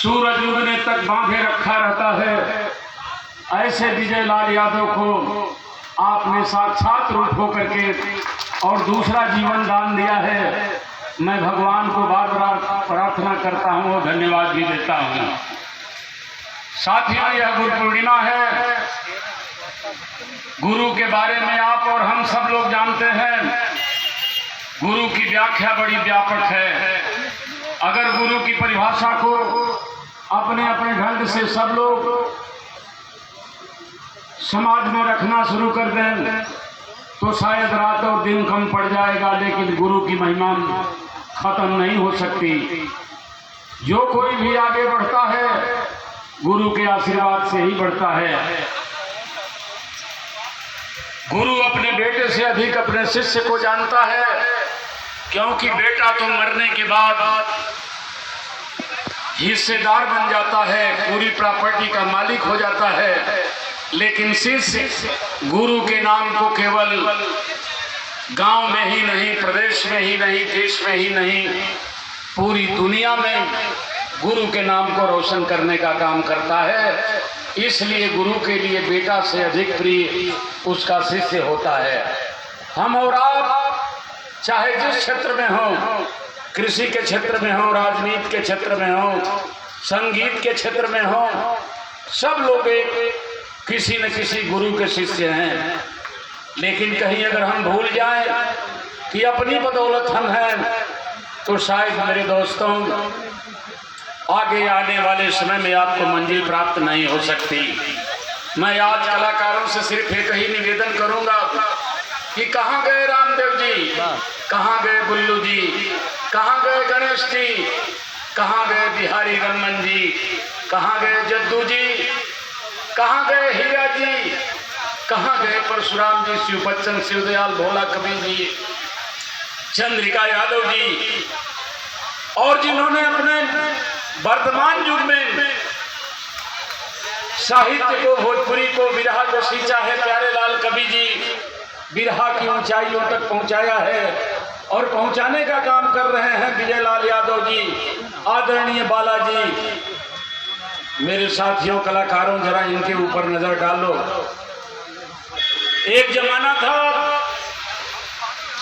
सूरज उगने तक बांधे रखा रहता है, ऐसे विजय लाल यादव को आपने साक्षात रूप होकर के और दूसरा जीवन दान दिया है। मैं भगवान को बार बार प्रार्थना करता हूँ और धन्यवाद भी देता हूँ। साथियों, यह गुरु पूर्णिमा है। गुरु के बारे में आप और हम सब लोग जानते हैं, गुरु की व्याख्या बड़ी व्यापक है। अगर गुरु की परिभाषा को अपने अपने ढंग से सब लोग समाज में रखना शुरू कर दें तो शायद रात और दिन कम पड़ जाएगा, लेकिन गुरु की महिमा खत्म नहीं हो सकती। जो कोई भी आगे बढ़ता है गुरु के आशीर्वाद से ही बढ़ता है। गुरु अपने बेटे से अधिक अपने शिष्य को जानता है, क्योंकि बेटा तो मरने के बाद हिस्सेदार बन जाता है, पूरी प्रॉपर्टी का मालिक हो जाता है, लेकिन शिष्य गुरु के नाम को केवल गांव में ही नहीं, प्रदेश में ही नहीं, देश में ही नहीं, पूरी दुनिया में गुरु के नाम को रोशन करने का काम करता है। इसलिए गुरु के लिए बेटा से अधिक प्रिय उसका शिष्य होता है। हम और आप चाहे जिस क्षेत्र में हो, कृषि के क्षेत्र में हो, राजनीति के क्षेत्र में हो, संगीत के क्षेत्र में हो, सब लोग एक किसी न किसी गुरु के शिष्य हैं। लेकिन कहीं अगर हम भूल जाएं कि अपनी बदौलत हम हैं तो शायद मेरे दोस्तों आगे आने वाले समय में आपको मंजिल प्राप्त नहीं हो सकती। मैं आज कलाकारों से सिर्फ एक ही निवेदन करूंगा कि कहाँ गए रामदेव जी, कहाँ गए बुल्लू जी, कहाँ गए गणेश जी, कहाँ गए बिहारी रमन जी, कहाँ गए जद्दू जी, कहाँ गए हीरा जी, कहाँ गए परशुराम जी, शिव बच्चन, शिवदयाल, भोला कबीर जी, चंद्रिका यादव जी, और जिन्होंने अपने वर्तमान युग में साहित्य को, भोजपुरी को, विरहा को सींचा है। प्यारे लाल कवि जी विरहा की ऊंचाइयों तक पहुंचाया है और पहुंचाने का काम कर रहे हैं विजय लाल यादव जी, आदरणीय बालाजी। मेरे साथियों कलाकारों, जरा इनके ऊपर नजर डालो। एक जमाना था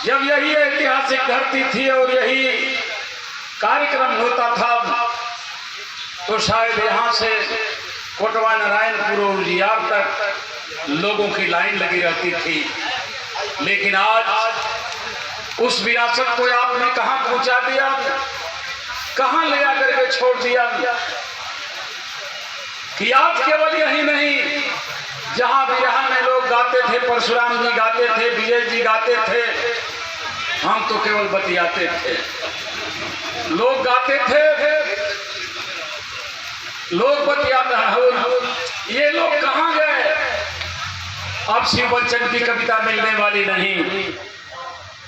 जब यही ऐतिहासिक धरती थी और यही कार्यक्रम होता था, तो शायद यहाँ से कोटवा नारायणपुर और उजियार तक लोगों की लाइन लगी रहती थी। लेकिन आज उस विरासत को आपने कहाँ पहुँचा दिया, कहाँ ले आकर के छोड़ दिया कि आज केवल यही नहीं, जहाँ विरहा में लोग गाते थे, परशुराम जी गाते थे, विजय जी गाते थे, हम तो केवल बतियाते थे। लोग गाते थे, लोग बतियाते हैं। ये लोग कहाँ गए? अब शिव बच्चन की कविता मिलने वाली नहीं,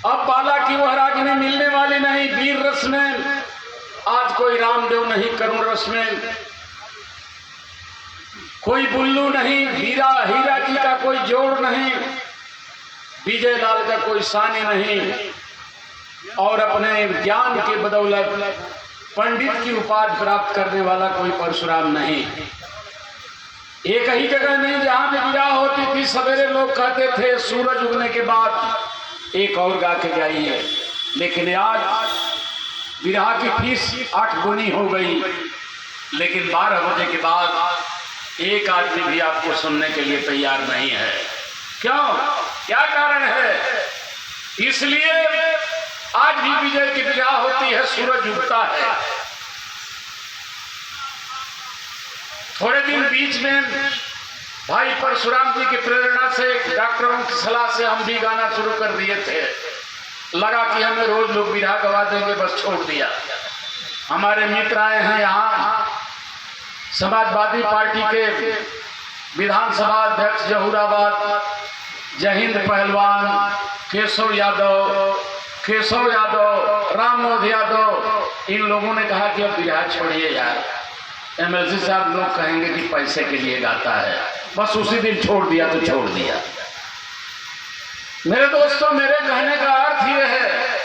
अब बाला की वह रागिनी मिलने वाली नहीं, वीर रस में आज कोई रामदेव नहीं, करुण रस में कोई बुल्लू नहीं, हीरा जी का कोई जोड़ नहीं, विजय लाल का कोई सानी नहीं, और अपने ज्ञान के बदौलत पंडित की उपाधि प्राप्त करने वाला कोई परशुराम नहीं। एक ही जगह नहीं जहां पे विरह होती थी, सवेरे लोग कहते थे सूरज उगने के बाद एक और गा के जाइए, लेकिन आज विरह की फीस 8 गुनी हो गई, लेकिन 12 बजे के बाद एक आदमी भी आपको सुनने के लिए तैयार नहीं है। क्यों? क्या कारण है? इसलिए आज भी विजय की विरह होती है, सूरज उगता है। थोड़े दिन बीच में भाई परशुराम जी की प्रेरणा से, डॉक्टरों की सलाह से हम भी गाना शुरू कर दिए थे। लगा कि हमें रोज लोग विरह गवा देंगे, बस छोड़ दिया। हमारे मित्र आए हैं यहाँ, समाजवादी पार्टी के विधानसभा अध्यक्ष जहूराबाद जयहिंद पहलवान केशव यादव, राममोहन यादव, इन लोगों ने कहा कि अब विरह छोड़िए यार। एमएलसी साहब लोग कहेंगे कि पैसे के लिए गाता है, बस उसी दिन छोड़ दिया तो छोड़ दिया। मेरे दोस्तों, मेरे कहने का अर्थ यह है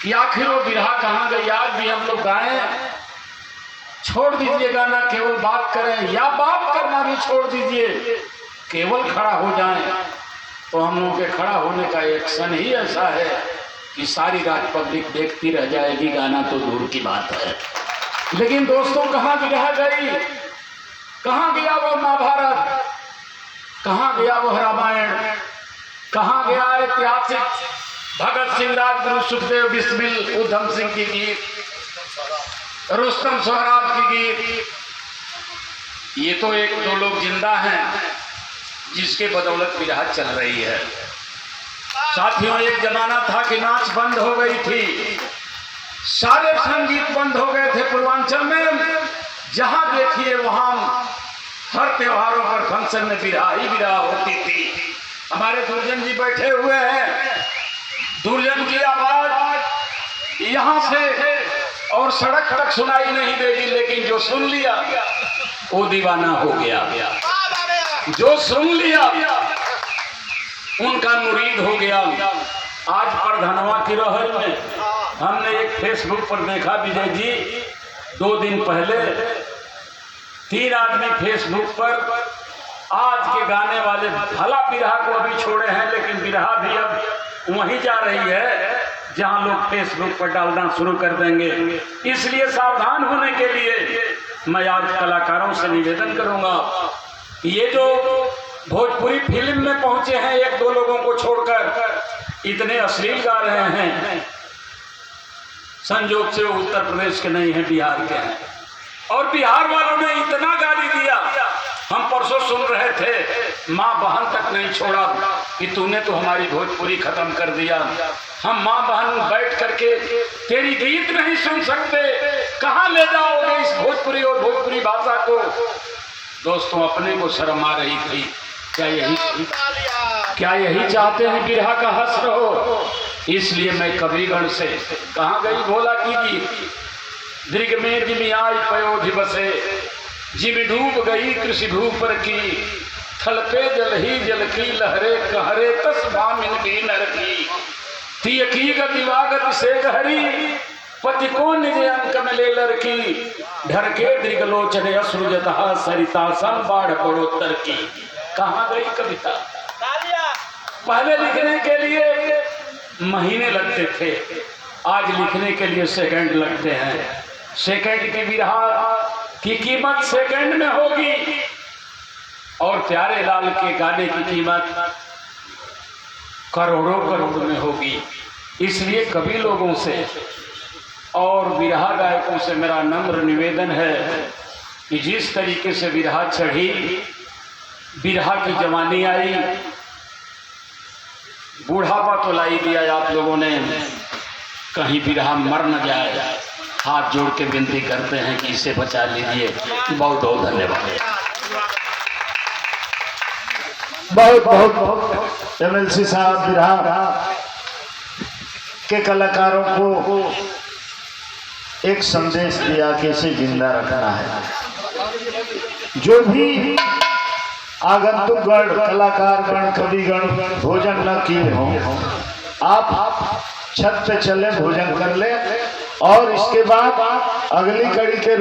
कि आखिर वो विरह कहाँ गई। आज भी हम लोग गाएं छोड़ दीजिए गाना, केवल बात करें या बात करना भी छोड़ दीजिए, केवल खड़ा हो जाएं तो हम लोगों के खड़ा होने का एक्शन ही ऐसा है कि सारी रात पब्लिक देखती रह जाएगी, गाना तो दूर की बात है। लेकिन दोस्तों, कहाँ विरह गई, कहाँ गया वो महाभारत, कहाँ गया वो रामायण, कहाँ गया ऐतिहासिक भगत सिंह, राजगुरु, सुखदेव, बिस्मिल, उधम सिंह की गीत, रुस्तम, सोहराब की गीत। ये तो एक दो लोग जिंदा हैं जिसके बदौलत विरह चल रही है। साथियों, एक जमाना था कि नाच बंद हो गई थी, सारे संगीत बंद हो गए थे पूर्वांचल में। जहां देखिए वहां हर त्योहारों पर फंक्शन में विरह ही विरह होती थी। हमारे दुर्जन जी बैठे हुए हैं, दुर्जन की आवाज यहां से और सड़क तक सुनाई नहीं देगी, लेकिन जो सुन लिया वो दीवाना हो गया, जो सुन लिया उनका मुरीद हो गया। आज प्रधानवा की रहर में हमने एक फेसबुक पर देखा, विजय जी, 2 दिन पहले 3 आदमी फेसबुक पर आज के गाने वाले भला बिरहा को अभी छोड़े हैं, लेकिन बिरहा भी अब वहीं जा रही है जहां लोग फेसबुक पर डालना शुरू कर देंगे। इसलिए सावधान होने के लिए मैं आज कलाकारों से निवेदन करूंगा, ये जो भोजपुरी फिल्म में पहुंचे हैं 1-2 लोगों को छोड़कर, इतने अश्लील गा रहे हैं, संजोग से उत्तर प्रदेश के नहीं है, बिहार के हैं। और बिहार वालों ने इतना गाली दिया, हम परसों सुन रहे थे, माँ बहन तक नहीं छोड़ा कि तूने तो हमारी भोजपुरी खत्म कर दिया। हम माँ बहन बैठ करके तेरी गीत नहीं सुन सकते, कहाँ ले जाओगे इस भोजपुरी और भोजपुरी भाषा को। दोस्तों, अपने को शर्म आ रही थी। क्या यही चाहते हैं बिरहा का हस्र हो? इसलिए मैं कबीरगढ़ से, कहाँ गई भोला की गीत, दृग में जिमी आई पयोधि बसे, जिमी डूब गई कृषि भू पर की, थल पे जल ही जल की लहरे कहरे तस भामिन भी नर की, तिय की गतिवागत से गहरी, पति को निज अंक में ले लड़की, ढर के दृगलोचने असृजतः सरिता सम बाढ़ पड़ोत्तर की। कहाँ गई कविता? पहले लिखने के लिए महीने लगते थे, आज लिखने के लिए सेकंड लगते हैं। सेकंड की बिरहा की कीमत सेकंड में होगी और प्यारे लाल के गाने की कीमत करोड़ों करोड़ में होगी। इसलिए कवि लोगों से और बिरहा गायकों से मेरा नम्र निवेदन है कि जिस तरीके से बिरहा चढ़ी, बिरहा की जवानी आई, बूढ़ापा तो लाई दिया आप लोगों ने, कहीं बिरहा मर न जाए। हाथ जोड़ के विनती करते हैं कि इसे बचा लीजिए। बहुत बहुत धन्यवाद। बहुत बहुत MLC साहब बिरहा के कलाकारों को एक संदेश दिया कि इसे जिंदा रखना है। जो भी आगंतुक गण, कलाकार गण, कविगण भोजन न किए हों, आप छत पे चले, भोजन कर ले और इसके बाद अगली कड़ी के